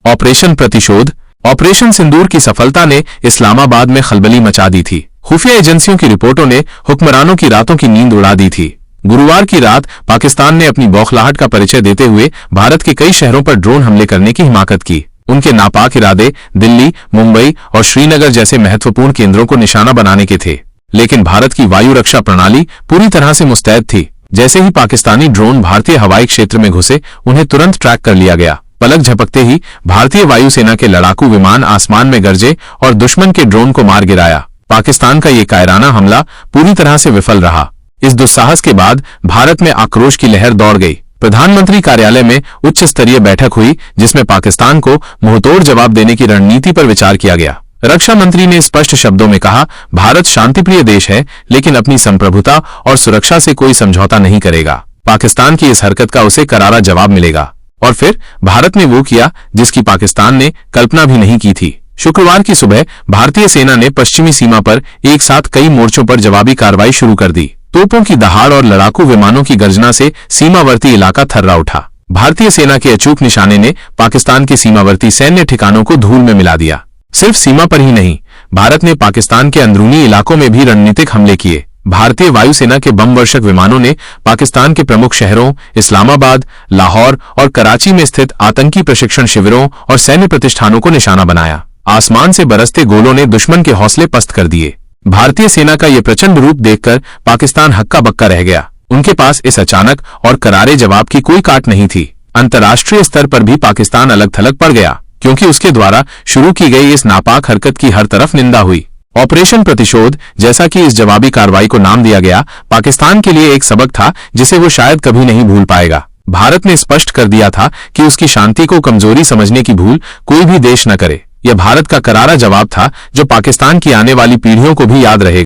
Operation प्रतिशोध। Operation सिंदूर की सफलता ने इस्लामाबाद में खलबली मचा दी थी। खुफिया एजेंसियों की रिपोर्टों ने हुक्मरानों की रातों की नींद उड़ा दी थी। गुरुवार की रात पाकिस्तान ने अपनी बौखलाहट का परिचय देते हुए भारत के कई शहरों पर ड्रोन हमले करने की हिमाकत की। उनके नापाक इरादे दिल्ली, मुंबई और श्रीनगर जैसे महत्वपूर्ण केंद्रों को निशाना बनाने के थे, लेकिन भारत की वायु रक्षा प्रणाली पूरी तरह से मुस्तैद थी। जैसे ही पाकिस्तानी ड्रोन भारतीय हवाई क्षेत्र में घुसे, उन्हें तुरंत ट्रैक कर लिया गया। पलक झपकते ही भारतीय वायुसेना के लड़ाकू विमान आसमान में गरजे और दुश्मन के ड्रोन को मार गिराया। पाकिस्तान का ये कायराना हमला पूरी तरह से विफल रहा। इस दुस्साहस के बाद भारत में आक्रोश की लहर दौड़ गई। प्रधानमंत्री कार्यालय में उच्च स्तरीय बैठक हुई, जिसमें पाकिस्तान को मुंहतोड़ जवाब देने की रणनीति पर विचार किया गया। रक्षा मंत्री ने स्पष्ट शब्दों में कहा, भारत शांतिप्रिय देश है, लेकिन अपनी संप्रभुता और सुरक्षा से कोई समझौता नहीं करेगा। पाकिस्तान की इस हरकत का उसे करारा जवाब मिलेगा। और फिर भारत ने वो किया जिसकी पाकिस्तान ने कल्पना भी नहीं की थी। शुक्रवार की सुबह भारतीय सेना ने पश्चिमी सीमा पर एक साथ कई मोर्चों पर जवाबी कार्रवाई शुरू कर दी। तोपों की दहाड़ और लड़ाकू विमानों की गर्जना से सीमावर्ती इलाका थर्रा उठा। भारतीय सेना के अचूक निशाने ने पाकिस्तान के सीमावर्ती सैन्य ठिकानों को धूल में मिला दिया। सिर्फ सीमा पर ही नहीं, भारत ने पाकिस्तान के अंदरूनी इलाकों में भी रणनीतिक हमले किए। भारतीय वायुसेना के बम वर्षक विमानों ने पाकिस्तान के प्रमुख शहरों इस्लामाबाद, लाहौर और कराची में स्थित आतंकी प्रशिक्षण शिविरों और सैन्य प्रतिष्ठानों को निशाना बनाया। आसमान से बरसते गोलों ने दुश्मन के हौसले पस्त कर दिए। भारतीय सेना का यह प्रचंड रूप देखकर पाकिस्तान हक्का बक्का रह गया। उनके पास इस अचानक और करारे जवाब की कोई काट नहीं थी। अंतर्राष्ट्रीय स्तर पर भी पाकिस्तान अलग थलग पड़ गया, क्योंकि उसके द्वारा शुरू की गई इस नापाक हरकत की हर तरफ निंदा हुई। ऑपरेशन प्रतिशोध, जैसा कि इस जवाबी कार्रवाई को नाम दिया गया, पाकिस्तान के लिए एक सबक था जिसे वो शायद कभी नहीं भूल पाएगा। भारत ने स्पष्ट कर दिया था कि उसकी शांति को कमजोरी समझने की भूल कोई भी देश न करे। यह भारत का करारा जवाब था जो पाकिस्तान की आने वाली पीढ़ियों को भी याद रहेगा।